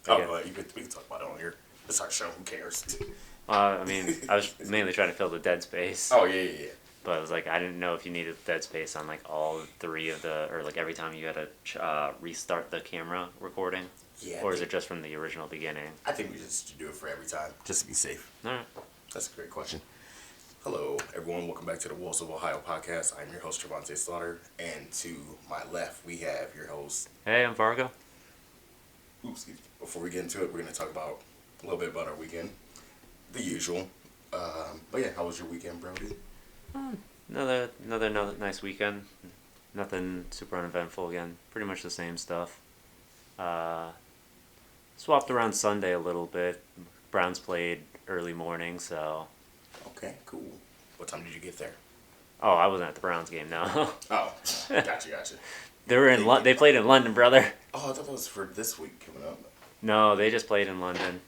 Again. We can talk about it on here. It's our show. Who cares? I mean, I was mainly trying to fill the dead space. Oh yeah. But I was like, I didn't know if you needed dead space on like all three of the, or like every time you had to restart the camera recording. Yeah. Or is it just from the original beginning? I think we just do it for every time, just to be safe. All right. That's a great question. Hello, everyone. Welcome back to the Wolves of Ohio podcast. I'm your host, Trevante Slaughter. And to my left, we have your host. Hey, I'm Fargo. Oops. Before we get into it, we're going to talk about a little bit about our weekend. The usual. But yeah, how was your weekend, Brody? Another nice weekend. Nothing super uneventful again. Pretty much the same stuff. Swapped around Sunday a little bit. Browns played early morning, so... Okay, cool. What time did you get there? Oh, I wasn't at the Browns game, no. Oh, gotcha. They played in London, brother. Oh, I thought that was for this week coming up. No, they just played in London.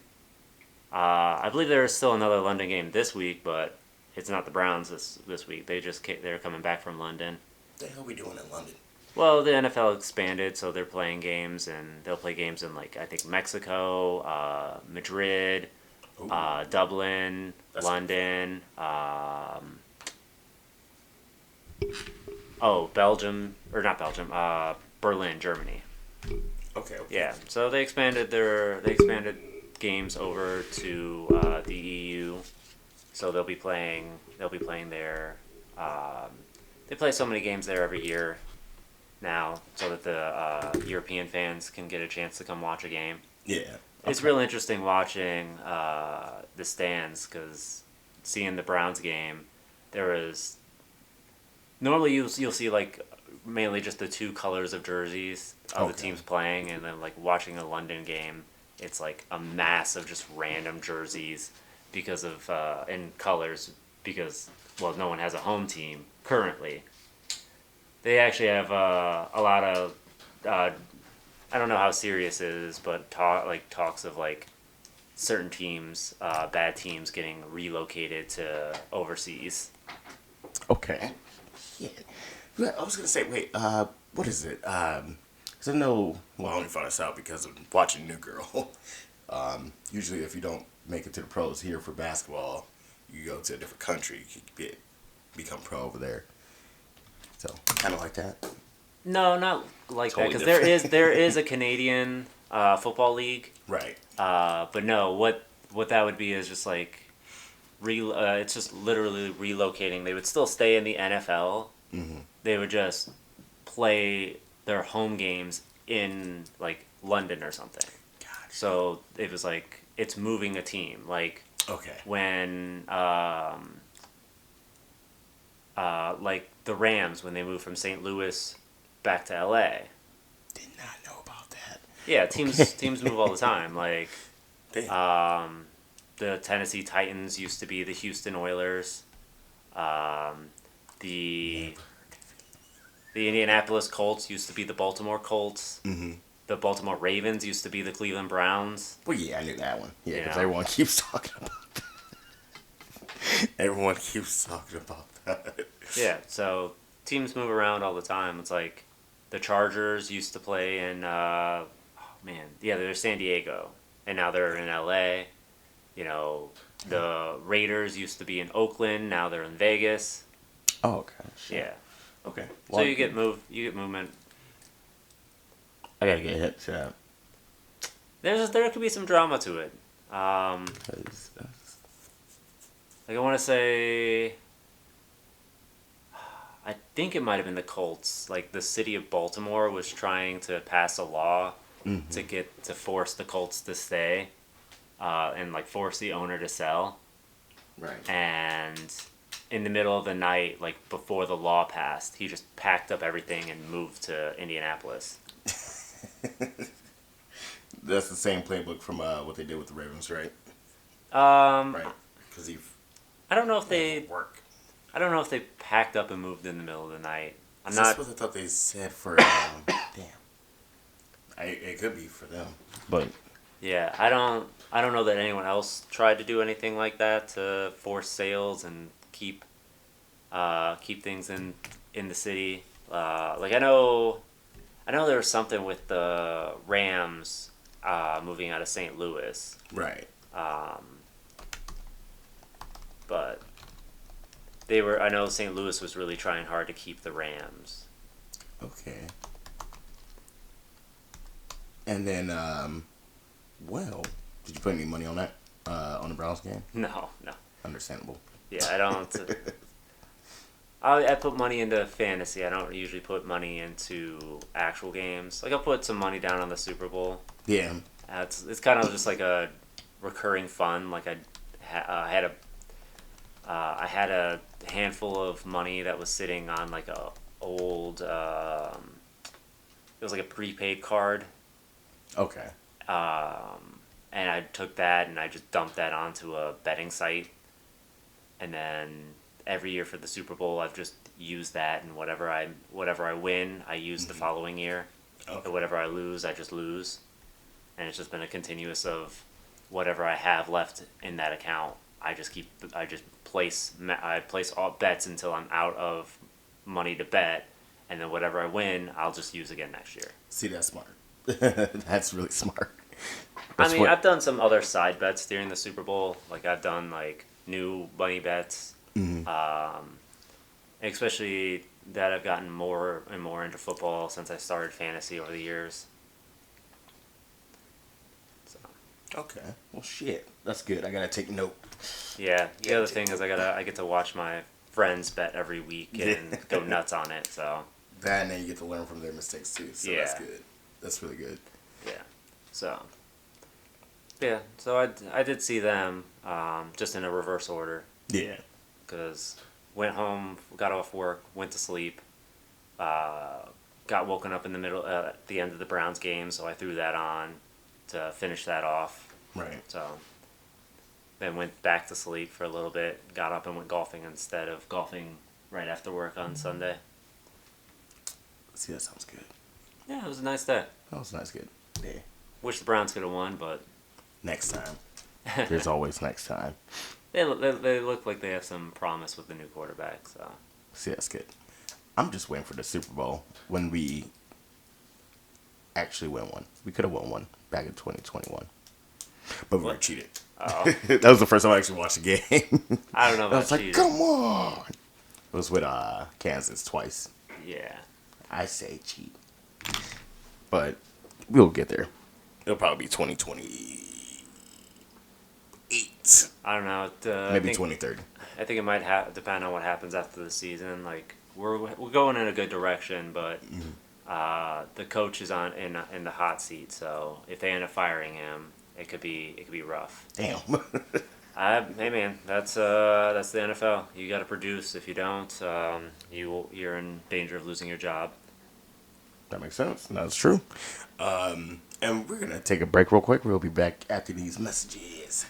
I believe there is still another London game this week, but it's not the Browns this week. They're coming back from London. What the hell are we doing in London? Well, the NFL expanded, so they're playing games, and they'll play games in, like, I think Mexico, Madrid, Dublin, That's London, Belgium, or not Belgium, Berlin, Germany. Okay. Yeah, so they expanded games over to the EU, so they'll be playing there. They play so many games there every year now, so that the European fans can get a chance to come watch a game. Yeah. Okay. It's real interesting watching the stands, because seeing the Browns game, normally you'll see like mainly just the two colors of jerseys of the teams playing, and then like watching a London game, it's like a mass of just random jerseys because of and colors, because no one has a home team currently. They actually have a lot of I don't know how serious it is, but talks of like certain teams, bad teams, getting relocated to overseas. Okay. Yeah. I was gonna say, wait. What is it? 'Cause I know. Well, I only found this out because of watching New Girl. Usually, if you don't make it to the pros here for basketball, you go to a different country. You can become pro over there. So kind of like that. No, not like Totally that, because different. there is a Canadian football league. Right. But no, what that would be is just like it's just literally relocating. They would still stay in the NFL. Mm-hmm. They would just play their home games in like London or something. Gotcha. So it was like it's moving a team. Like Okay. when like the Rams, when they moved from St. Louis back to LA. Did not know about that. Yeah, teams move all the time. Like Damn. the Tennessee Titans used to be the Houston Oilers. The Indianapolis Colts used to be the Baltimore Colts. Mm-hmm. The Baltimore Ravens used to be the Cleveland Browns. Well, yeah, I knew that one. Yeah, because Yeah. everyone keeps talking about that. Everyone keeps talking about that. Yeah, so teams move around all the time. It's like the Chargers used to play in, they're San Diego, and now they're in LA. You know, the Raiders used to be in Oakland, now they're in Vegas. Oh, okay. Sure. Yeah. Okay. So you get movement. I gotta get hit. So. There could be some drama to it. Like I want to say, I think it might have been the Colts. Like the city of Baltimore was trying to pass a law to force the Colts to stay, and like force the owner to sell. Right. And in the middle of the night, like before the law passed, he just packed up everything and moved to Indianapolis. That's the same playbook from what they did with the Ravens, right? Right. Because I don't know if they work. I don't know if they packed up and moved in the middle of the night. That's what I thought they said for. Damn. It could be for them, but yeah, I don't know that anyone else tried to do anything like that to force sales and keep things in the city. Like I know there was something with the Rams. moving out of St. Louis. Right. But I know St. Louis was really trying hard to keep the Rams. Okay. And then, well, did you put any money on that, on the Browns game? No. Understandable. Yeah, I don't. I put money into fantasy. I don't usually put money into actual games. Like, I'll put some money down on the Super Bowl. Yeah. It's kind of just like a recurring fund. Like, I had a handful of money that was sitting on like a old. It was like a prepaid card. Okay. And I took that and I just dumped that onto a betting site. And then every year for the Super Bowl, I've just used that, and whatever I win, I use the following year. Okay. But whatever I lose, I just lose. And it's just been a continuous of whatever I have left in that account. I place all bets until I'm out of money to bet, and then whatever I win, I'll just use again next year. See, that's smart. That's really smart. I've done some other side bets during the Super Bowl. Like, I've done like new money bets, especially that I've gotten more and more into football since I started fantasy over the years. So. Okay. Well, shit. That's good. I gotta take note. Yeah. The other thing is I get to watch my friends bet every week and go nuts on it. So. That, and then you get to learn from their mistakes too. So that's good. That's really good. Yeah. So. Yeah. So I did see them, just in a reverse order. Yeah. Because went home, got off work, went to sleep, got woken up in the middle at the end of the Browns game, so I threw that on to finish that off. Right. So then went back to sleep for a little bit, got up and went golfing instead of golfing right after work on Sunday. See, that sounds good. Yeah, it was a nice day. That was nice, good. Yeah. Wish the Browns could have won, but next time. There's always next time. They look like they have some promise with the new quarterback. So. See, that's good. I'm just waiting for the Super Bowl when we actually win one. We could have won one back in 2021. But we were cheated. Oh. That was the first time I actually watched the game. I don't know about I was like, cheating. come on. It was with Kansas twice. Yeah. I say cheat. But we'll get there. It'll probably be 2028. I don't know. Maybe 2030. I think it might depend on what happens after the season. Like, we're going in a good direction, but the coach is in the hot seat. So if they end up firing him, it could be rough. Damn. Hey man, that's the NFL. You got to produce. If you don't, you're in danger of losing your job. That makes sense. That's true. And we're gonna take a break real quick. We'll be back after these messages.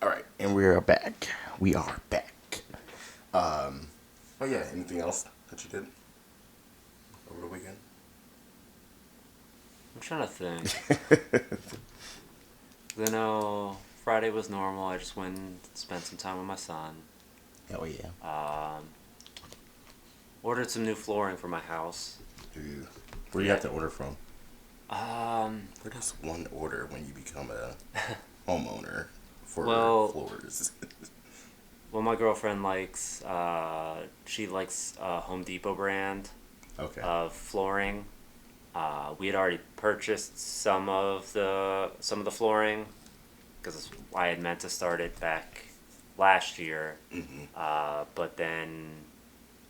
All right, and we are back. We are back. Oh yeah, anything else that you did over the weekend? I'm trying to think. Friday was normal. I just went and spent some time with my son. Oh yeah. Ordered some new flooring for my house. Dude, where do you have to order from? Where does one order when you become a homeowner for floors? Well, my girlfriend likes Home Depot brand of flooring. We had already purchased some of the flooring because I had meant to start it back last year. But then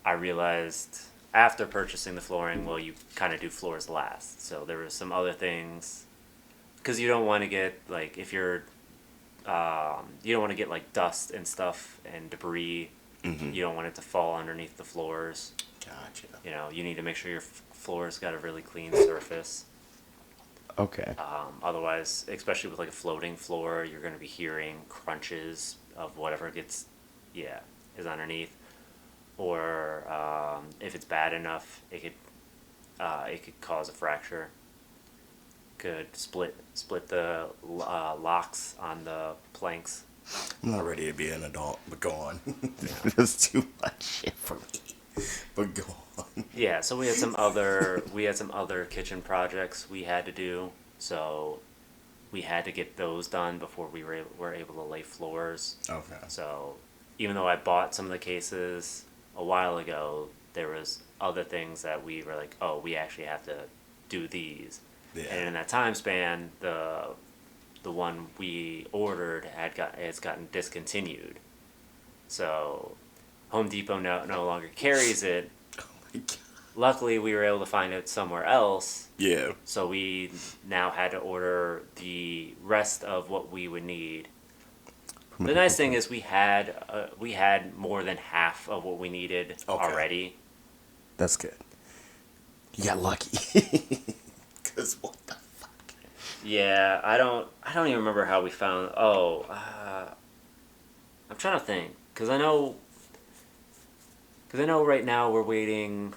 I realized after purchasing the flooring, well, you kind of do floors last. So there were some other things because you don't want to get like if you're you don't want to get like dust and stuff and debris. You don't want it to fall underneath the floors. Gotcha. You need to make sure your floor's got a really clean surface. Okay. Otherwise, especially with like a floating floor, you're going to be hearing crunches of whatever is underneath. Or if it's bad enough, it could cause a fracture. Could split the locks on the planks. I'm not ready to be an adult, but go on. That's too much shit for me. But go on. Yeah, so we had some other kitchen projects we had to do. So we had to get those done before we were able to lay floors. Okay. So even though I bought some of the cases a while ago, there was other things that we were like, oh, we actually have to do these. Yeah. And in that time span, the one we ordered has gotten discontinued. So Home Depot no longer carries it. Oh my God. Luckily, we were able to find it somewhere else. Yeah. So we now had to order the rest of what we would need. The nice thing is we had more than half of what we needed already. That's good. You got lucky. Cause what the fuck? Yeah, I don't even remember how we found. Oh, I'm trying to think because I know right now we're waiting.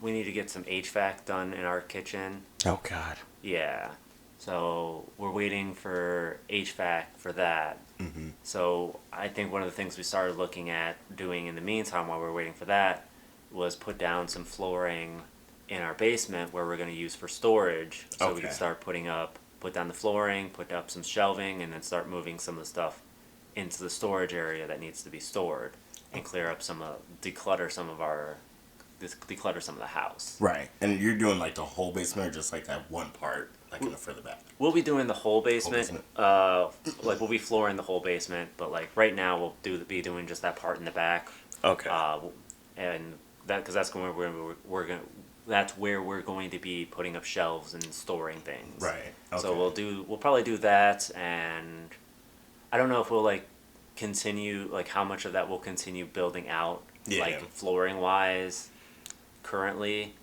We need to get some HVAC done in our kitchen. Oh God. Yeah. So we're waiting for HVAC for that. Mm-hmm. So I think one of the things we started looking at doing in the meantime while we were waiting for that was put down some flooring in our basement where we're going to use for storage. So we can start put down the flooring, put up some shelving, and then start moving some of the stuff into the storage area that needs to be stored and clear up declutter some of the house. Right. And you're doing like the whole basement or just like that one part, like in the further back? We'll be doing the whole basement. We'll be flooring the whole basement, but like right now we'll be doing just that part in the back. Okay. And because that's where we're going to be putting up shelves and storing things. Right. Okay. So we'll probably do that, and I don't know if we'll like continue like how much of that we'll continue building out like flooring wise currently.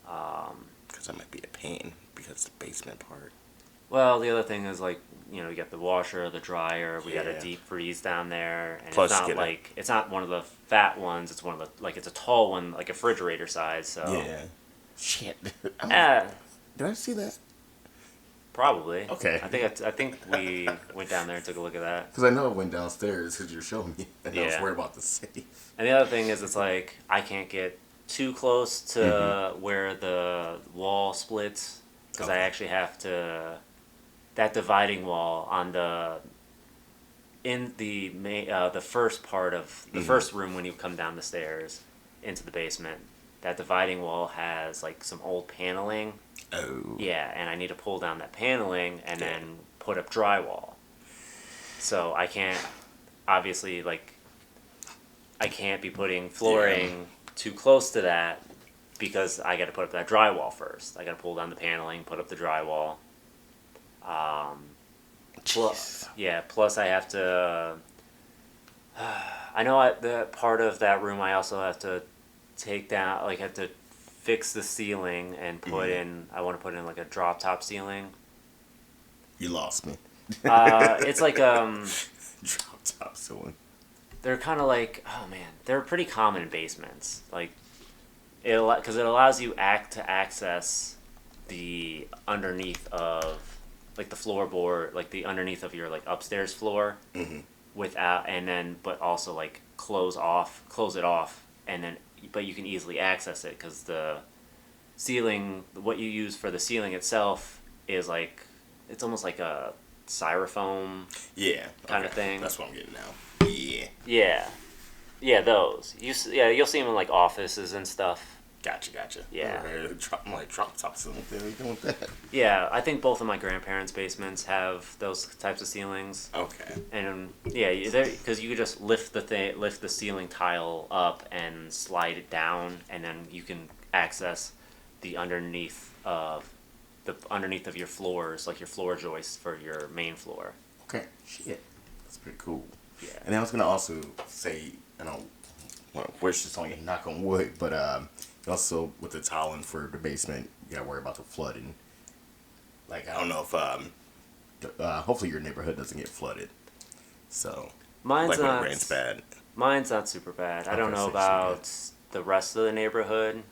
Because that might be a pain because the basement part. Well, the other thing is like you got the washer, the dryer. We got a deep freeze down there, and Plus it's not one of the fat ones. It's one of the it's a tall one, like a refrigerator size. So yeah. Shit. Did I see that? Probably. Okay. I think we went down there and took a look at that. Because I know it went downstairs because you're showing me, and I was worried about the safe. And the other thing is, it's like I can't get too close to where the wall splits because I actually have to that dividing wall on the first part of the first room when you come down the stairs into the basement. That dividing wall has like some old paneling. Oh. Yeah, and I need to pull down that paneling and then put up drywall. So I can't, obviously, I can't be putting flooring too close to that because I got to put up that drywall first. I got to pull down the paneling, put up the drywall. Plus I have to. I know the part of that room I also have to take down, have to fix the ceiling and put in. I want to put in like a drop top ceiling. You lost me. It's like drop top ceiling. They're kind of they're pretty common in basements. Because it allows you to access the underneath of the floorboard, the underneath of your upstairs floor, but also close it off, and then but you can easily access it because the ceiling, what you use for the ceiling itself is it's almost like a styrofoam kind of thing. That's what I'm getting now. Yeah, those you'll see them in offices and stuff. Gotcha. Yeah. Drop top ceiling. What are you doing with that? Yeah, I think both of my grandparents' basements have those types of ceilings. Okay. And because you could just lift the ceiling tile up and slide it down, and then you can access the underneath of your floors, like your floor joists for your main floor. Okay. Shit. That's pretty cool. Yeah. And I was gonna also say, wish this on you, knock on wood, but also with the tiling for the basement, you gotta worry about the flooding. I don't know if hopefully your neighborhood doesn't get flooded. So mine's when not. it rains bad. Mine's not super bad. I don't know about the rest of the neighborhood.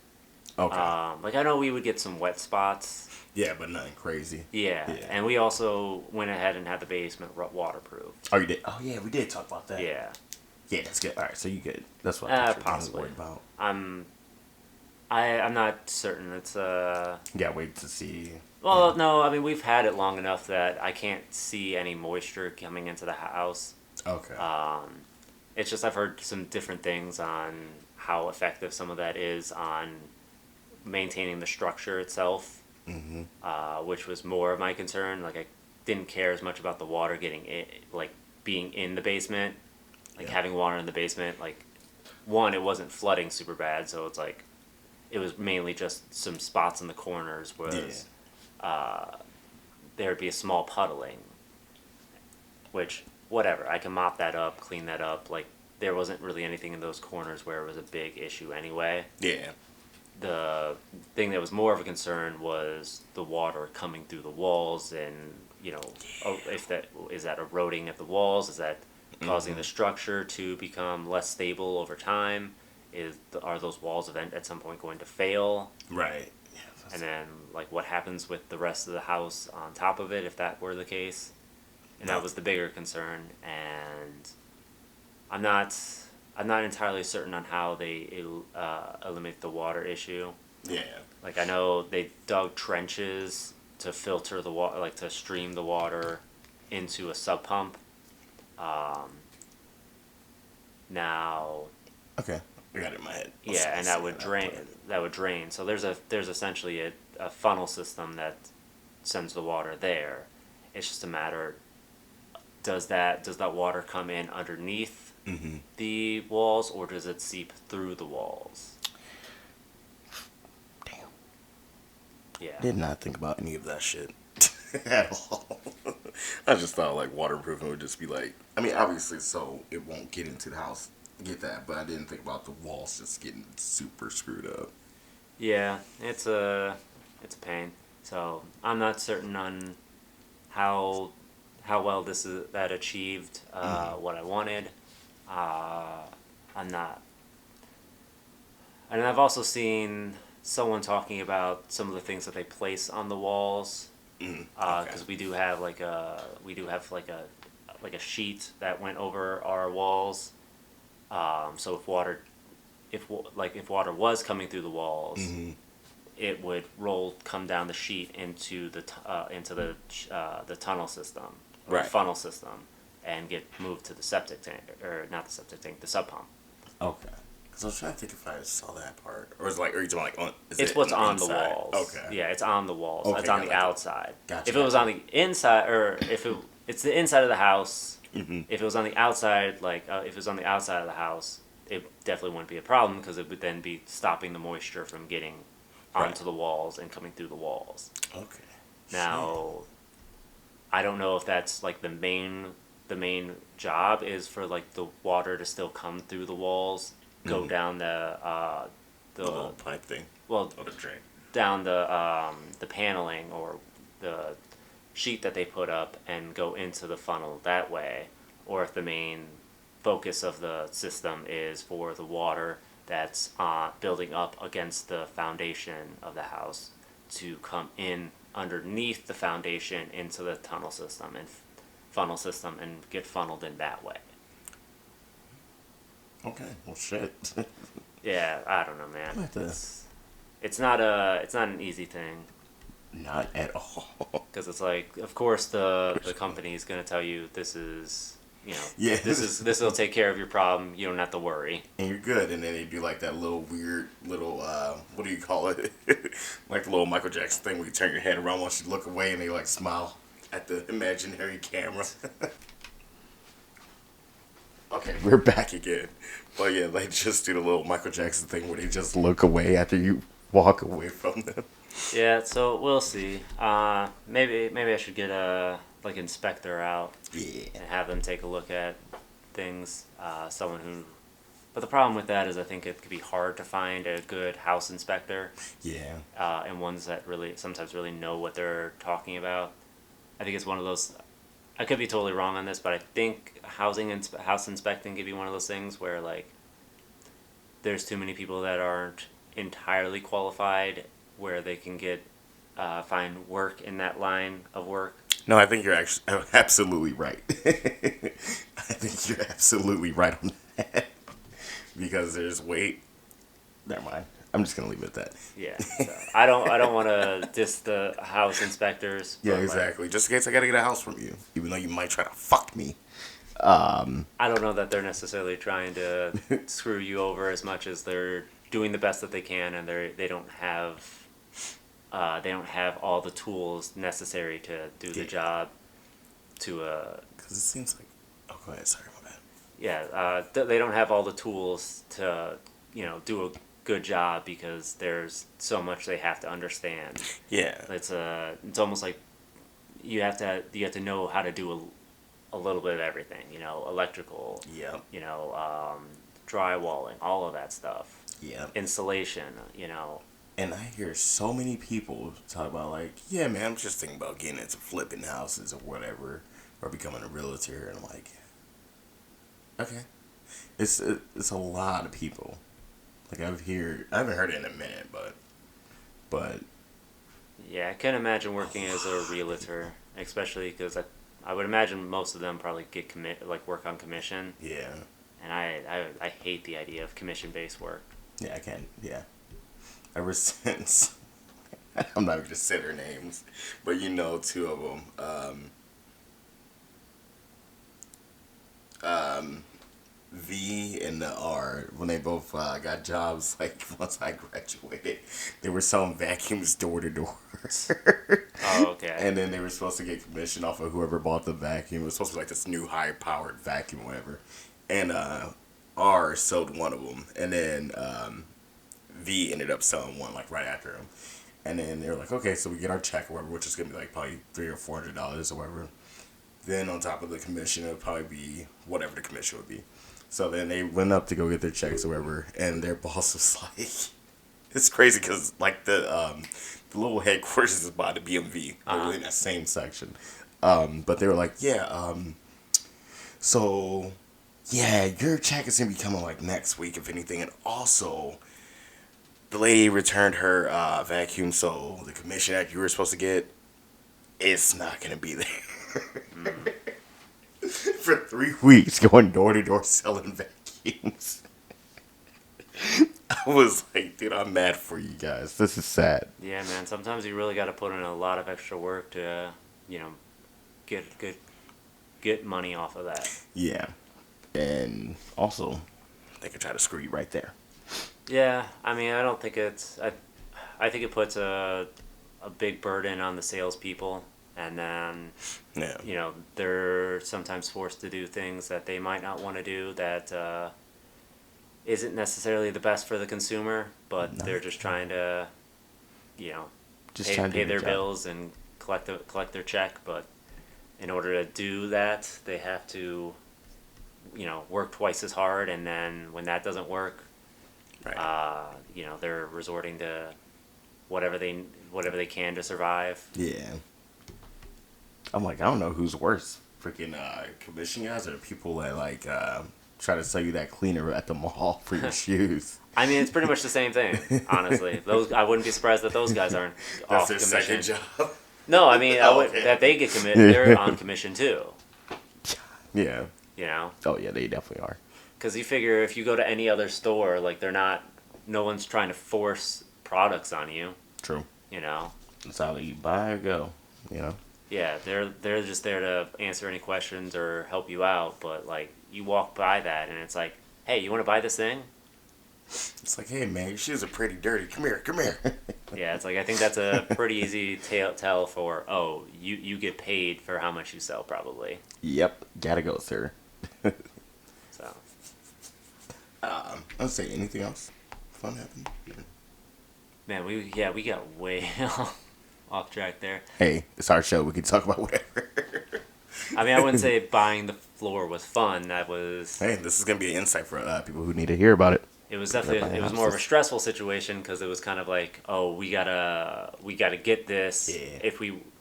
Okay. I know we would get some wet spots. Yeah, but nothing crazy. Yeah, and we also went ahead and had the basement waterproof. Oh, you did? Oh, yeah, we did talk about that. Yeah. Yeah, that's good. All right, so you good. That's what I possibly worried about. I'm not certain. It's Yeah, wait to see. Well, no, I mean we've had it long enough that I can't see any moisture coming into the house. Okay. It's just I've heard some different things on how effective some of that is on maintaining the structure itself, which was more of my concern. Like I didn't care as much about the water getting in, like being in the basement, like having water in the basement. Like one, it wasn't flooding super bad, so it's like it was mainly just some spots in the corners where there would be a small puddling, which whatever, I can mop that up, clean that up. Like there wasn't really anything in those corners where it was a big issue anyway. Yeah. The thing that was more of a concern was the water coming through the walls, and if that is that eroding at the walls, is that causing the structure to become less stable over time? Are those walls at some point going to fail? Right. And then like what happens with the rest of the house on top of it if that were the case? And that was the bigger concern, and I'm not entirely certain on how they eliminate the water issue. Yeah. Like I know they dug trenches to filter the water, like to stream the water into a sub pump. Now. Okay. I got it in my head. Yeah, and that would drain. That would drain. So there's essentially a funnel system that sends the water there. It's just a matter. Does that water come in underneath the walls, or does it seep through the walls? Damn. Yeah. Did not think about any of that shit at all. I just thought like waterproofing would just be like, I mean, obviously, so it won't get into the house. Get that, but I didn't think about the walls just getting super screwed up. Yeah, it's a pain. So I'm not certain on how well that achieved what I wanted. I'm not. And I've also seen someone talking about some of the things that they place on the walls, because we do have like a sheet that went over our walls. So if water was coming through the walls, it would come down the sheet into the tunnel system, or the funnel system, and get moved to the septic tank, or not the septic tank, the sub pump. Okay. Because I was trying to think if I saw that part, or is like, are you talking like on? It's what's on the inside? walls. Okay. Yeah, it's on the walls. Okay, It's on the gotcha. outside. Gotcha. If it was on the inside, or if it's the inside of the house. If it was on the outside, if it was on the outside of the house, it definitely wouldn't be a problem because it would then be stopping the moisture from getting onto the walls and coming through the walls. Okay. Now, I don't know if that's like the main job is for like the water to still come through the walls, go down the little pipe thing. Well, or the drain. down the paneling or the sheet that they put up and go into the funnel that way, or if the main focus of the system is for the water that's building up against the foundation of the house to come in underneath the foundation into the tunnel system and funnel system and get funneled in that way. Okay, well shit. Yeah, I don't know, man. What the- It's not an easy thing. Not at all. Because it's like, of course, the company is gonna tell you this is, Yeah. this will take care of your problem. You don't have to worry. And you're good, and then they do like that little weird little what do you call it? Like the little Michael Jackson thing where you turn your head around once you look away, and they like smile at the imaginary camera. Okay, we're back again. But yeah, they just do the little Michael Jackson thing where they just look away after you walk away from them. Yeah, so we'll see. Maybe I should get a inspector out Yeah. and have them take a look at things. Someone who, but the problem with that is I think it could be hard to find a good house inspector. Yeah. And ones that sometimes really know what they're talking about. I think it's one of those. I could be totally wrong on this, but I think house inspecting could be one of those things where like there's too many people that aren't entirely qualified where they can find work in that line of work. No, I think you're actually absolutely right. I think you're absolutely right on that. Because there's Never mind. I'm just gonna leave it at that. Yeah, so I don't want to diss the house inspectors. Yeah, But exactly. Just in case I gotta get a house from you, even though you might try to fuck me. I don't know that they're necessarily trying to screw you over as much as they're doing the best that they can, and they don't have all the tools necessary to do the job. Because it seems like. Oh, go ahead. Sorry, my bad. Yeah, they don't have all the tools to do a good job because there's so much they have to understand. Yeah. It's almost like you have to know how to do a little bit of everything. Electrical. Yep. Drywalling, all of that stuff. Yep. Installation. And I hear so many people talk about like, yeah, man, I'm just thinking about getting into flipping houses or whatever, or becoming a realtor. And I'm like, okay, it's a lot of people. Like I haven't heard it in a minute, but Yeah, I can imagine working as a realtor, especially because I would imagine most of them probably work on commission. yeah, And I hate the idea of commission-based work. yeah, I can, yeah. Ever since, I'm not even gonna say their names, but two of them, V and the R, when they both got jobs, like once I graduated, they were selling vacuums door to door. Oh, okay. And then they were supposed to get commission off of whoever bought the vacuum. It was supposed to be like this new high powered vacuum, or whatever. And R sold one of them, and then V ended up selling one like right after him. And then they were like, okay, so we get our check or whatever, which is gonna be like probably $300 or $400 or whatever. Then on top of the commission, it would probably be whatever the commission would be. So then they went up to go get their checks or whatever, and their boss was like, it's crazy because like the little headquarters is by the BMV, literally in that same section. But they were like, yeah, so yeah, your check is gonna be coming like next week, if anything, and also the lady returned her vacuum, so the commission that you were supposed to get, it's not gonna be there. For 3 weeks, going door to door selling vacuums. I was like, dude, I'm mad for you guys. This is sad. Yeah, man. Sometimes you really got to put in a lot of extra work to, get money off of that. Yeah, and also, they could try to screw you right there. Yeah, I mean, I don't think it's. I think it puts a big burden on the salespeople, and then Yeah. they're sometimes forced to do things that they might not want to do that isn't necessarily the best for the consumer, but they're just trying to, pay their bills and collect their check. But in order to do that, they have to, work twice as hard, and then when that doesn't work, Right. they're resorting to whatever they can to survive. Yeah. I'm like, I don't know who's worse. Freaking commission guys or the people that like try to sell you that cleaner at the mall for your shoes. I mean, it's pretty much the same thing, honestly. I wouldn't be surprised that those guys aren't That's off their commission. second job. No, I mean, Okay. that they get they're on commission too. Yeah. Oh yeah, they definitely are. Because you figure if you go to any other store, like no one's trying to force products on you. True. It's either you buy or go. Yeah, they're just there to answer any questions or help you out. But like you walk by that and it's like, hey, you want to buy this thing? It's like, hey man, your shoes are pretty dirty. Come here. Yeah, it's like I think that's a pretty easy tell for you get paid for how much you sell probably. Yep. Gotta go, sir. So. I'll say anything else. Fun happened. Man, we got way off track there. Hey, it's our show. We can talk about whatever. I mean, I wouldn't say buying the floor was fun. That was. Hey, this is gonna be an insight for people who need to hear about it. It was definitely more of a stressful situation because it was kind of like, oh, we gotta get this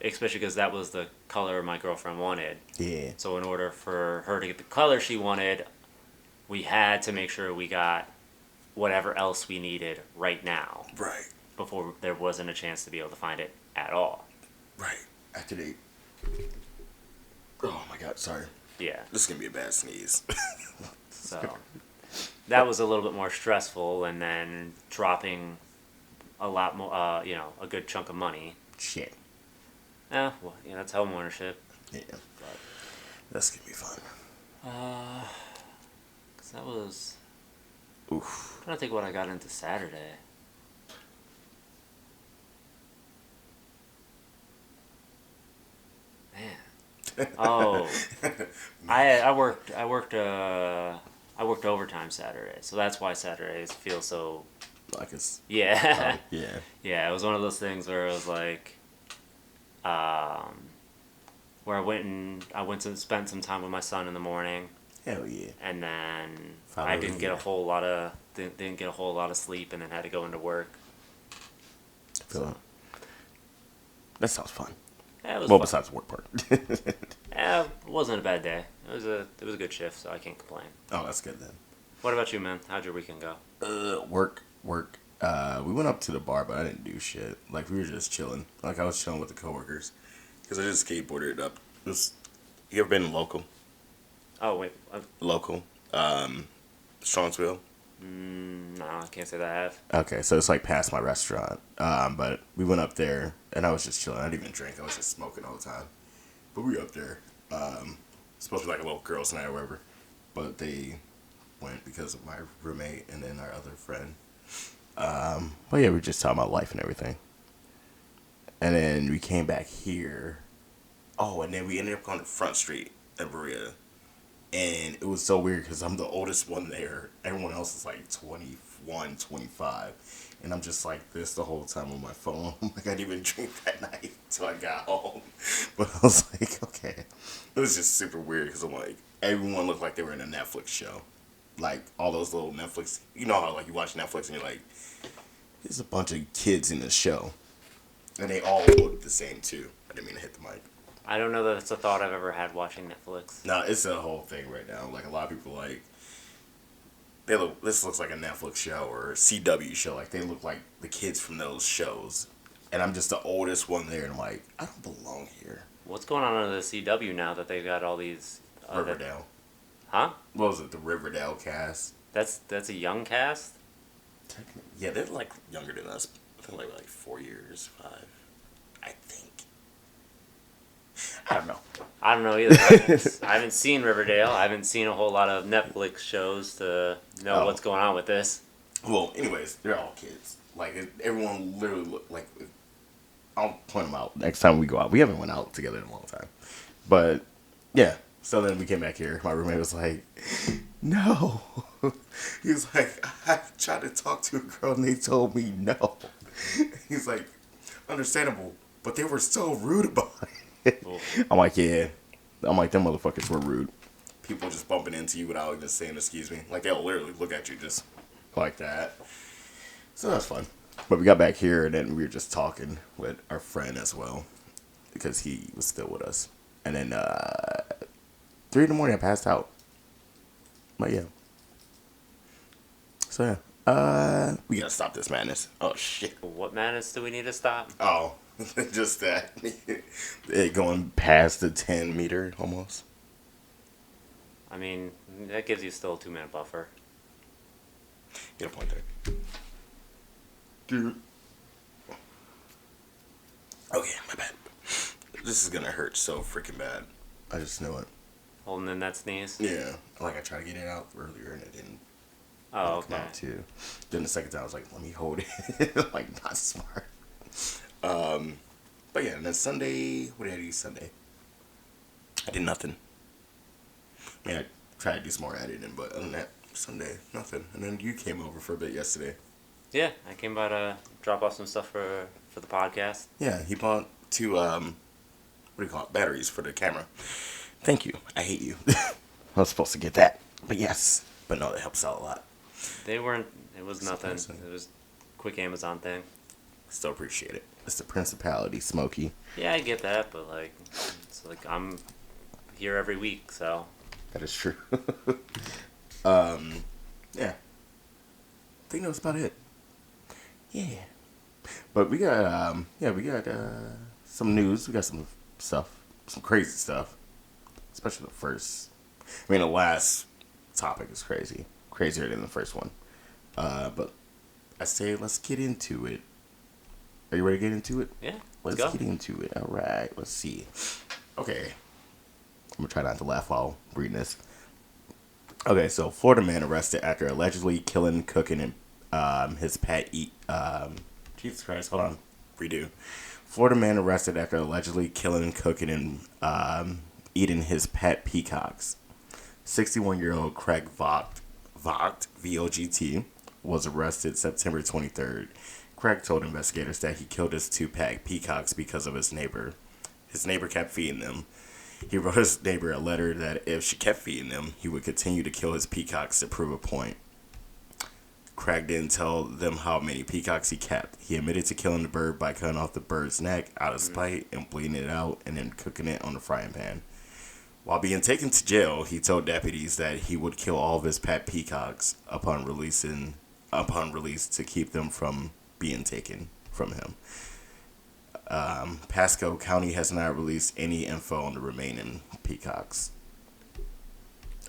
especially because that was the color my girlfriend wanted. Yeah. So in order for her to get the color she wanted, we had to make sure we got whatever else we needed right now. Right. Before there wasn't a chance to be able to find it at all. Right. After they. Oh my God! Sorry. Yeah. This is gonna be a bad sneeze. So. that was a little bit more stressful, and then dropping a lot more, a good chunk of money. Shit. Yeah, well, that's home ownership. Yeah. But, That's gonna be fun. 'cause that was. Oof. I'm trying to think what I got into Saturday. Man. Oh, I worked overtime Saturday, so that's why Saturdays feel so. Like it's. Yeah. Yeah. Yeah, it was one of those things where it was like, where I went to spend some time with my son in the morning, Hell yeah. and then Follow I didn't the get a year. whole lot of didn't get a whole lot of sleep, and then had to go into work. Feel it. That sounds fun. Yeah, it was Well, fun. besides the work part. Yeah, it wasn't a bad day. It was a good shift, so I can't complain. Oh, that's good then. What about you, man? How'd your weekend go? Work. We went up to the bar, but I didn't do shit. Like, we were just chilling. Like, I was chilling with the coworkers. Because I just skateboarded up. You ever been local? Oh wait, Local. Strongsville. no, I can't say that I have. Okay, so it's like past my restaurant. But we went up there, and I was just chilling. I didn't even drink. I was just smoking all the time. But we were up there. It's supposed to be like a little girls' night or whatever. But they went because of my roommate and then our other friend. But yeah, we were just talking about life and everything. And then we came back here. Oh, and then we ended up on the front street at Berea. And it was so weird because I'm the oldest one there. Everyone else is like 21, 25. And I'm just like this the whole time on my phone. Like, I didn't even drink that night until I got home. But I was like, okay. It was just super weird because I'm like, everyone looked like they were in a Netflix show. Like, all those little Netflix. You know how, like, you watch Netflix and you're like, there's a bunch of kids in the show. And they all look the same, too. I didn't mean to hit the mic. I don't know that it's a thought I've ever had watching Netflix. No, it's a whole thing right now. Like, a lot of people, like, this looks like a Netflix show or a CW show. Like, they look like the kids from those shows. And I'm just the oldest one there, and I'm like, I don't belong here. What's going on the CW now that they got all these? Riverdale. Huh? What was it? The Riverdale cast? That's a young cast. Yeah, they're, like, younger than us. I think like 4 years, 5. I think. I don't know. I don't know either. I haven't seen Riverdale. I haven't seen a whole lot of Netflix shows to know what's going on with this. Well, anyways, they're all kids. Like, everyone literally look like. I'll point them out next time we go out. We haven't went out together in a long time. But, yeah. So then we came back here. My roommate was like, no. He was like, I tried to talk to a girl and they told me no. He's like, understandable. But they were so rude about it. I'm like, yeah. I'm like, them motherfuckers were rude. People just bumping into you without even saying excuse me. Like, they'll literally look at you just like that. So that's fun. But we got back here and then we were just talking with our friend as well. Because he was still with us. And then 3 a.m. I passed out. But yeah. So yeah. We gotta stop this madness. Oh shit. What madness do we need to stop? Oh. Just that. It going past the 10 meter almost. I mean, that gives you still a 2-minute buffer. Get a point there. Dude. Okay, my bad. This is gonna hurt so freaking bad. I just know it. Holding in that sneeze? Yeah. Like, I tried to get it out earlier and it didn't. Oh, okay. Come out too. Then the second time I was like, let me hold it. Like, not smart. But yeah, and then Sunday, what did I do Sunday? I did nothing. I mean, I tried to do some more editing, but other than that, Sunday, nothing. And then you came over for a bit yesterday. Yeah, I came by to drop off some stuff for the podcast. Yeah, he bought 2, what do you call it, batteries for the camera. Thank you. I hate you. I was supposed to get that. But yes. But no, that helps out a lot. They weren't, it was nothing. It was a quick Amazon thing. Still appreciate it. It's the principality, Smokey. Yeah, I get that, but like, it's like I'm here every week, so. That is true. Yeah. I think that was about it. Yeah. But we got, some news. We got some stuff. Some crazy stuff. Especially the first. I mean, the last topic is crazy. crazier than the first one. But I say let's get into it. Are you ready to get into it? Yeah, let's Let's go. get into it. All right. Let's see. Okay. I'm gonna try not to laugh while reading this. Okay, so Florida man arrested after allegedly killing, cooking, and his pet eat. Jesus Christ! Hold on. Redo. Florida man arrested after allegedly killing, cooking, and eating his pet peacocks. 61-year-old Craig Vogt, VOGT, was arrested September 23rd. Craig told investigators that he killed his two-pack peacocks because of his neighbor. His neighbor kept feeding them. He wrote his neighbor a letter that if she kept feeding them, he would continue to kill his peacocks to prove a point. Craig didn't tell them how many peacocks he kept. He admitted to killing the bird by cutting off the bird's neck out of spite and bleeding it out and then cooking it on the frying pan. While being taken to jail, he told deputies that he would kill all of his pet peacocks upon release to keep them from being taken from him. Pasco County has not released any info on the remaining peacocks.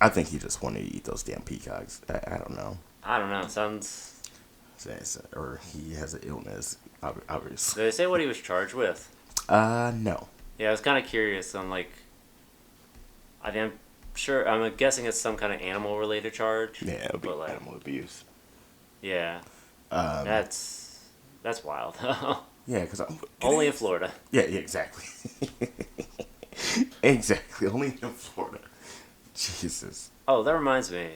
I think he just wanted to eat those damn peacocks. I don't know. I don't know. Sounds. Or he has an illness, obviously. Did they say what he was charged with? No. Yeah, I was kind of curious. I'm sure. I'm guessing it's some kind of animal-related charge. Yeah, it would be but, animal abuse. Yeah. That's wild. Yeah, because Only in Florida. Yeah, exactly. Exactly, only in Florida. Jesus. Oh, that reminds me.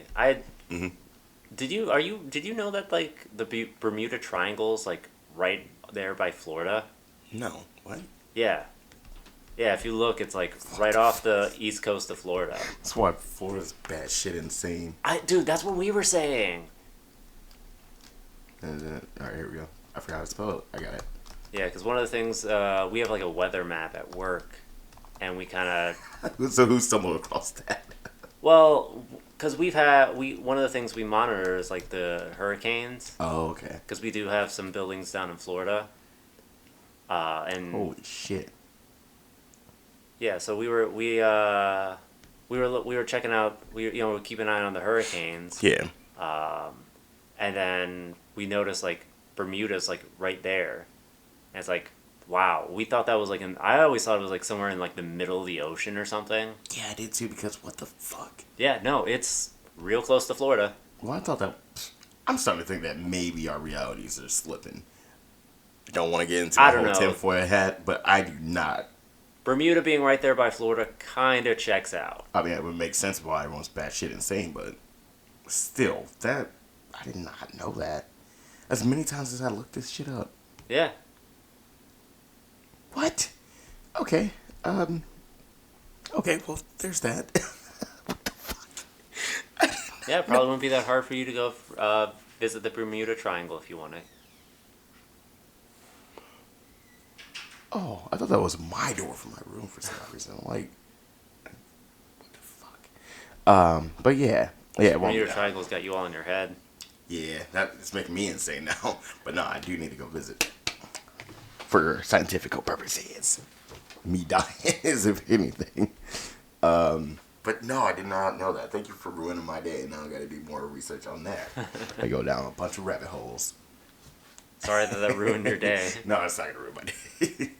Mhm. Did you know that like the Bermuda Triangle's like right there by Florida? No. What? Yeah. Yeah, if you look, it's like right off the east coast of Florida. That's why Florida's bad shit insane. Dude, that's what we were saying. And then, all right, here we go. I forgot how to spell it. I got it. Yeah, because one of the things we have like a weather map at work, and we kind of So who stumbled across that? well, because one of the things we monitor is like the hurricanes. Oh, okay. Because we do have some buildings down in Florida. And Holy shit. yeah, so we were checking out. We keep an eye on the hurricanes. Yeah. And then we noticed like Bermuda's like right there, and it's like, wow. We thought that was like I always thought it was like somewhere in like the middle of the ocean or something. Yeah, I did too, because what the fuck? Yeah, no, it's real close to Florida. Well, I thought that. I'm starting to think that maybe our realities are slipping. I don't want to get into the whole tinfoil hat, but I do not. Bermuda being right there by Florida kind of checks out. I mean, it would make sense why everyone's batshit insane, but still, I did not know that. As many times as I looked this shit up. Yeah. What? Okay. Okay, well, there's that. What the fuck? Yeah, it probably wouldn't be that hard for you to go visit the Bermuda Triangle if you wanted. Oh, I thought that was my door for my room for some reason. Like, what the fuck? But yeah. Yeah, well, Bermuda Triangle's got you all in your head. yeah, it's making me insane now. But no, I do need to go visit. For scientific purposes. Me dying is, if anything. But no, I did not know that. Thank you for ruining my day. Now I got to do more research on that. I go down a bunch of rabbit holes. Sorry that ruined your day. No, it's not gonna ruin my day.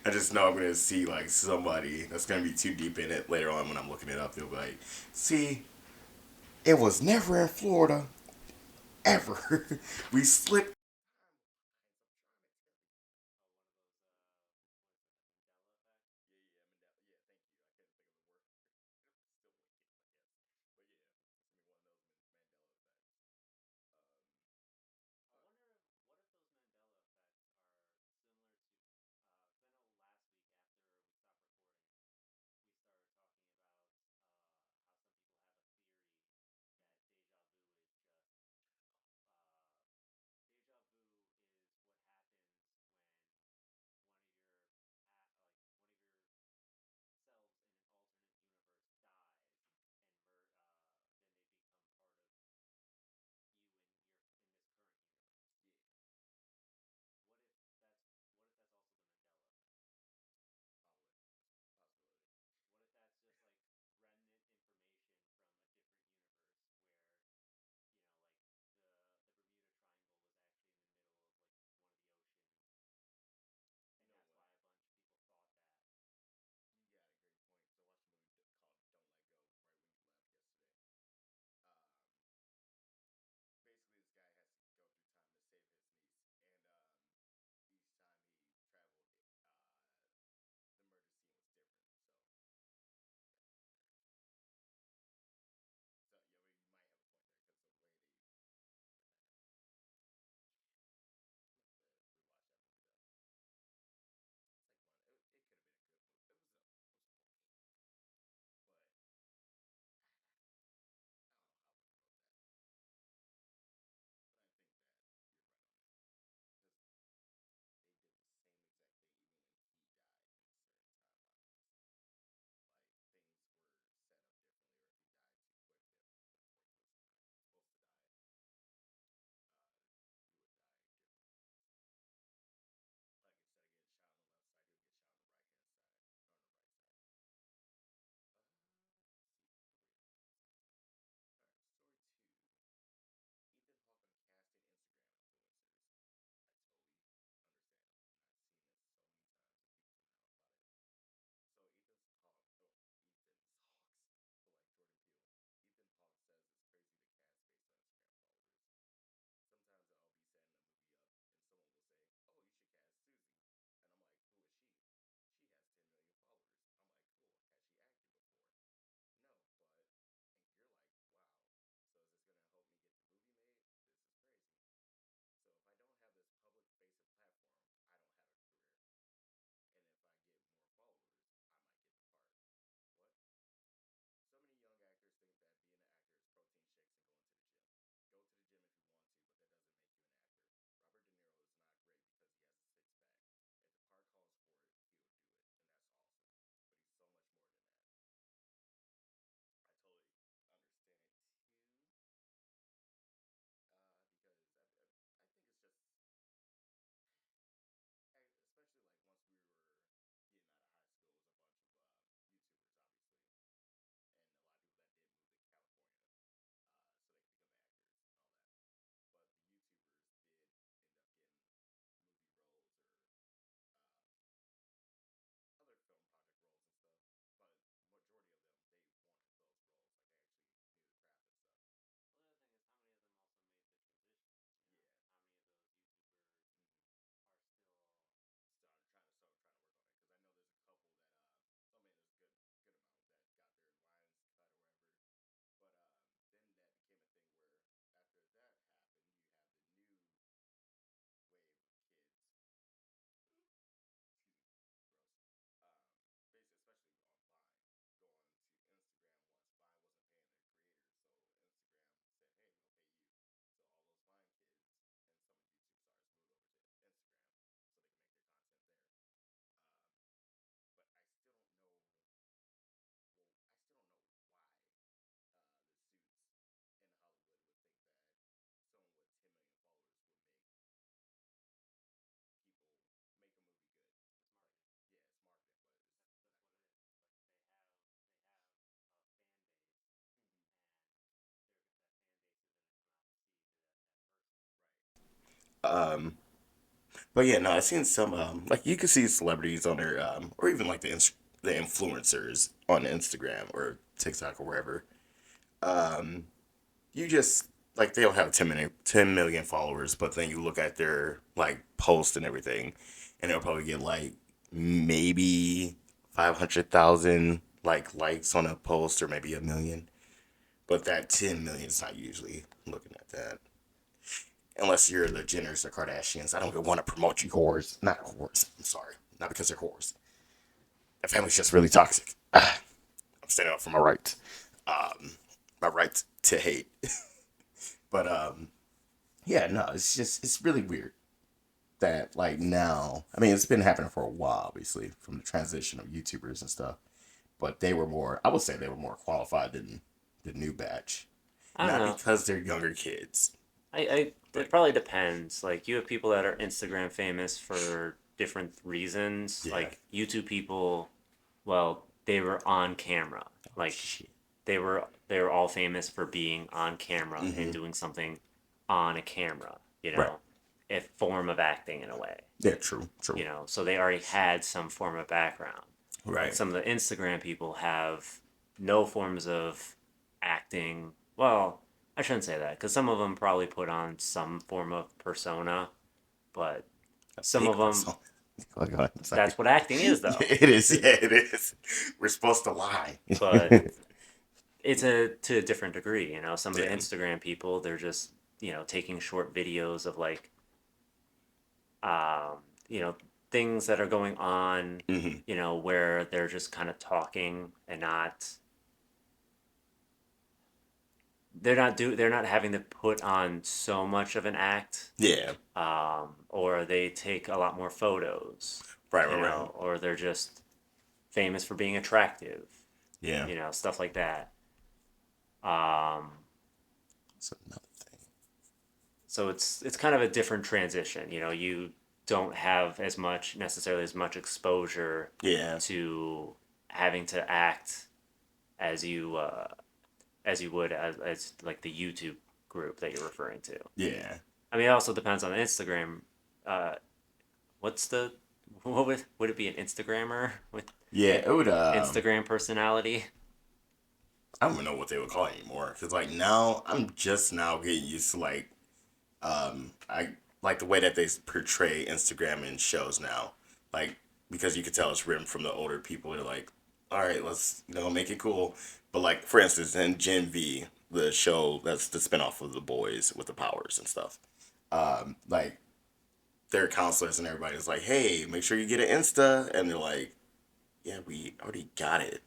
I just know I'm gonna see like somebody that's gonna be too deep in it later on when I'm looking it up. They'll be like, "See, it was never in Florida, ever. We slipped." But yeah, no, I've seen some like you can see celebrities on their or even like the influencers on Instagram or TikTok or wherever. You just like they'll have 10 million followers, but then you look at their like posts and everything, and they'll probably get like maybe 500,000 like likes on a post or maybe a million. But that 10 million is not usually looking at that. Unless you're the Jenners or Kardashians. I don't even want to promote you whores. Not whores. I'm sorry. Not because they're whores. The family's just really toxic. I'm standing up for my rights. My right to hate. But yeah, no, it's really weird that like now. I mean, it's been happening for a while, obviously, from the transition of YouTubers and stuff. But they were more. I would say they were more qualified than the new batch. I don't Not know. because they're younger kids, It but probably depends. Like you have people that are Instagram famous for different reasons. yeah. Like YouTube people, well, they were on camera. Oh Like shit. they were all famous for being on camera and Mm-hmm. doing something on a camera, Right. a form of acting in a way, Yeah. True. True. so they already had some form of background. Like Right. some of the Instagram people have no forms of acting. Well, I shouldn't say that because some of them probably put on some form of persona, but A some of fake them, person. Oh god. Sorry. that's what acting is, Yeah, though. it is. Yeah, it is. We're supposed to lie. But it's to a different degree. Some of the Yeah. Instagram people, they're just taking short videos of like um, you know things that are going on, Hmm. where they're just kind of talking and not they're not having to put on so much of an act, Yeah. or they take a lot more photos, Right. Right. Right. or they're just famous for being attractive, Yeah. stuff like that. Um, That's another thing. so it's kind of a different transition. You don't have as much exposure Yeah. to having to act as you would as like the YouTube group that you're referring to. Yeah. I mean, it also depends on the Instagram. Uh, what's the what would it be, an Instagrammer with Yeah. an It would. Instagram personality? I don't even know what they would call it anymore. Cause like now, I'm just now getting used to like I like the way that they portray Instagram in shows now. Like because you could tell it's written from the older people. They're like, all right, let's make it cool. But like for instance, in Gen V, the show that's the spinoff of The Boys with the powers and stuff. Like their counselors and everybody's like, hey, make sure you get an Insta, and they're like, yeah, we already got it.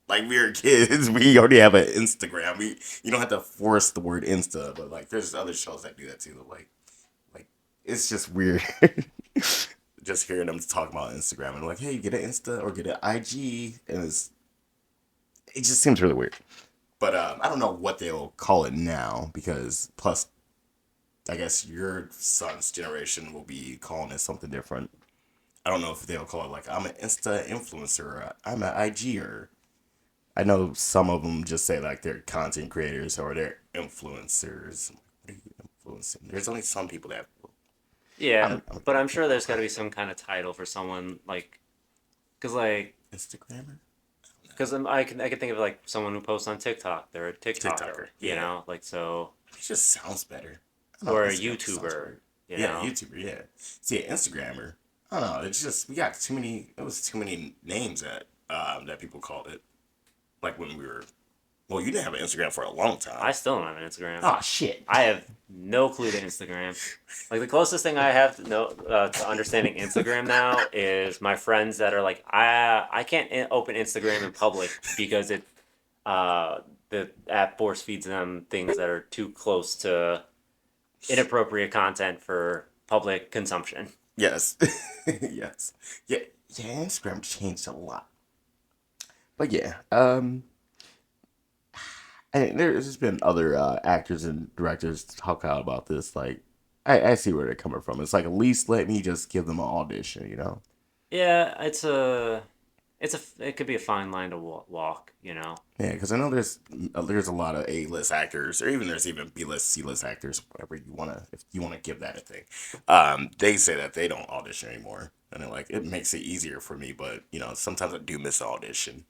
Like we are kids, we already have an Instagram. You don't have to force the word Insta, but like there's other shows that do that too. Like it's just weird. Just hearing them talk about Instagram and like, hey, get an Insta or get an IG, and it just seems really weird. But I don't know what they'll call it now because plus, I guess your son's generation will be calling it something different. I don't know if they'll call it like I'm an Insta influencer or I'm an IGer. I know some of them just say like they're content creators or they're influencers. What are you influencing? There's only some people that. Yeah, I'm but I'm sure there's got to be some kind of title for someone like, because like, Instagrammer, I can think of like someone who posts on TikTok. They're a TikToker, TikToker. Yeah, like so, it just sounds better. I don't or know. a Instagram just sounds YouTuber, weird. you Yeah, know. YouTuber. Yeah. See, Instagrammer. I don't know. It's just we got too many. It was too many names that people called it. Like when we were. Well, you didn't have an Instagram for a long I time. still don't have an Instagram. Oh shit. I have no clue to Instagram. Like the closest thing I have to understanding Instagram now is my friends that are like, I can't open Instagram in public because uh the app force feeds them things that are too close to inappropriate content for public consumption. Yes. Yes. Yeah. Yeah. Instagram changed a lot. But yeah. And there's been other actors and directors talk out about this. Like, I see where they're coming from. It's like at least let me just give them an audition. Yeah, it's a it could be a fine line to walk, you know. Yeah, because I know there's a lot of A-list actors, or even there's even B-list, C-list actors, whatever you wanna if you wanna give that a thing. They say that they don't audition anymore, and they're like, it makes it easier for me, but sometimes I do miss an audition.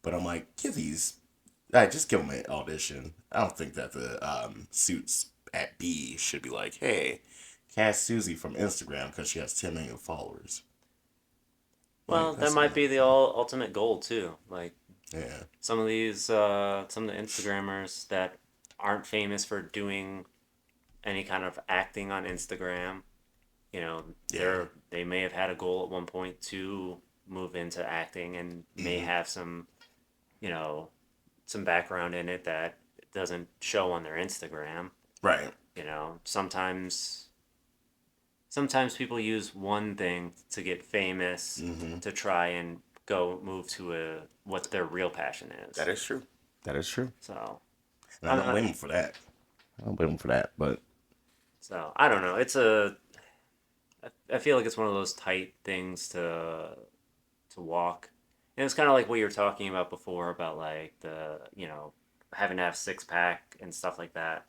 But I'm like, just give them an audition. I don't think that the suits at B should be like, hey, cast Susie from Instagram because she has 10 million followers. Like Well, that that's might annoying. be the ultimate goal too. Like Yeah, some of the Instagrammers that aren't famous for doing any kind of acting on Instagram, you know, yeah. they may have had a goal at one point to move into acting and may have some, you know, some background in it that doesn't show on their Instagram. Right. You know, sometimes people use one thing to get famous Mm-hmm. to try and go move to a what their real passion That is. is true. That is true. So And I I'm don't not. blame him for that. I don't blame him for that. But So I don't know. It's a. I feel like it's one of those tight things to walk. And it's kind of like what you were talking about before about like the having to have six pack and stuff like that.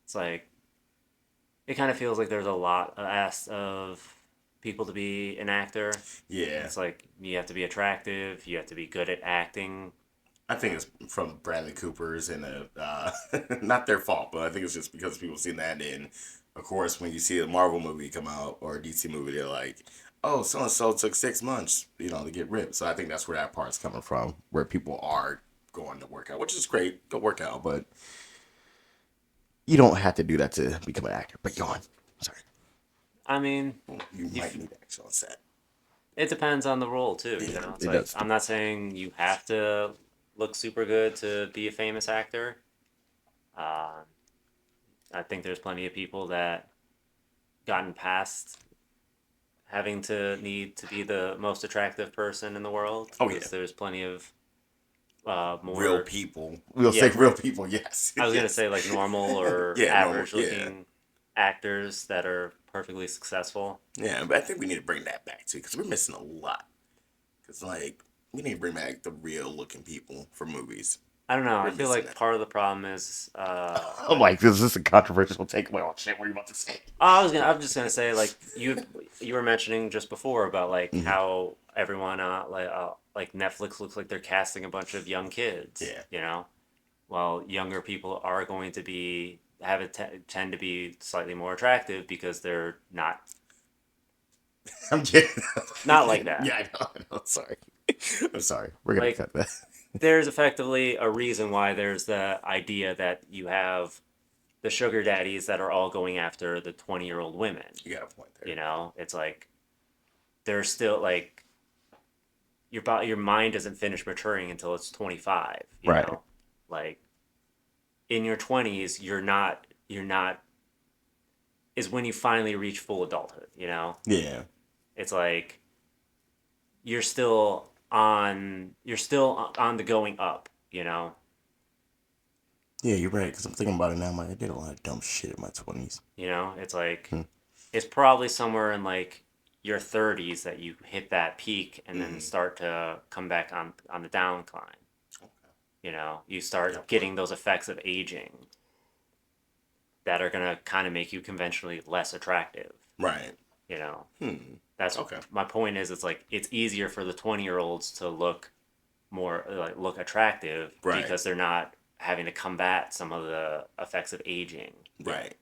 It's like it kind of feels like there's a lot asked of people to be an actor. yeah, It's like you have to be attractive, you have to be good at acting. I think it's from Bradley Cooper's and not their fault, but I think it's just because people seen that. And of course, when you see a Marvel movie come out or a DC movie, they're like, "Oh, so and so took 6 months, to get ripped." So I think that's where that part's coming from, where people are going to work out, which is great. Go work out, but you don't have to do that to become an actor. But yawn. Sorry. I mean, You you, might need action on set. it depends on the role too. You Yeah, know, it's it like does. I'm not saying you have to look super good to be a famous actor. Uh, I think there's plenty of people that gotten past having to need to be the most attractive person in the world Oh yeah, because there's plenty of real more people. We'll say yeah real people. Yes, I was gonna yes. say like normal or Yeah, normal. average Yeah, looking actors that are perfectly successful. yeah. But I think we need to bring that back too, because we're missing a lot. Because we need to bring back the real looking people for movies. I don't know. I We're feel missing like that. part of the problem is I'm like, is this a controversial take? Well, shit, what are you about to say? I'm just gonna say like you were mentioning just before about like Hmm. how everyone like Netflix looks like they're casting a bunch of young kids. Yeah, You know, well younger people are going to be tend to be slightly more attractive because they're I'm kidding. not like that. Yeah, I know. Sorry. I'm sorry. We're gonna Like cut that. there's effectively a reason why there's the idea that you have the sugar daddies that are all going after the 20-year-old women. You got a point there. You know, it's like they're still like your mind doesn't finish maturing until it's 25, you Right. know? Like in your 20s, you're not is when you finally reach full adulthood, you know? Yeah. It's like you're still on the going up, you know? Yeah, you're right. Because I'm thinking about it now. I'm like, I did a lot of dumb shit in my 20s. You know, it's like Hmm. it's probably somewhere in like your 30s that you hit that peak and then Mm-hmm. start to come back on the downcline. Okay. You know, you You got start a point. getting those effects of aging that are going to kind of make you conventionally less attractive, Right. you know. Hmm. That's Okay. my point is it's like it's easier for the 20-year-olds to look attractive Right. because they're not having to combat some of the effects of aging. Right.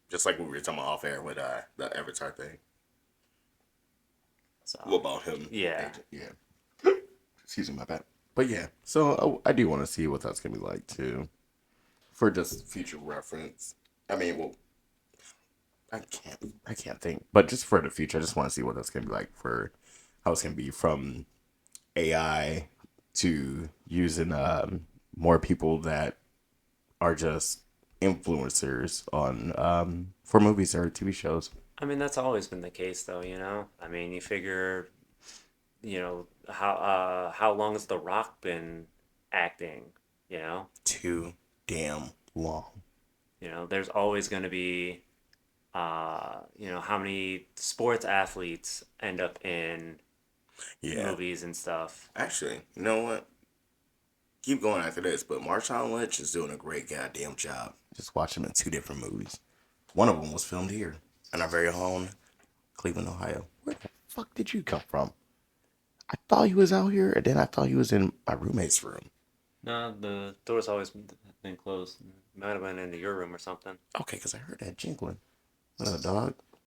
Just like we were talking about off air with the Avatar thing. What So, about him? yeah. Agent? Yeah. Excuse me, my bad. But yeah, so I do want to see what that's gonna be like too, for just future reference. I mean, well, I can't think, but just for the future, I just want to see what that's gonna be like for how it's gonna be from AI to using more people that are just influencers on for movies or TV shows. I mean, that's always been the case though, you know. I mean, you figure, how long has The Rock been acting, you know? Too damn long. There's always going to be how many sports athletes end up in Yeah. movies and stuff. Actually, you know what? Keep going after this, but Marshawn Lynch is doing a great goddamn job. Just watch him in two different movies. One of them was filmed here in our very own Cleveland, Ohio. Where the fuck did you come from? I thought he was out here, and then I thought he was in my roommate's room. No, the door's always been closed. Might have been into your room or something. Okay, because I heard that jingling. What up, dog?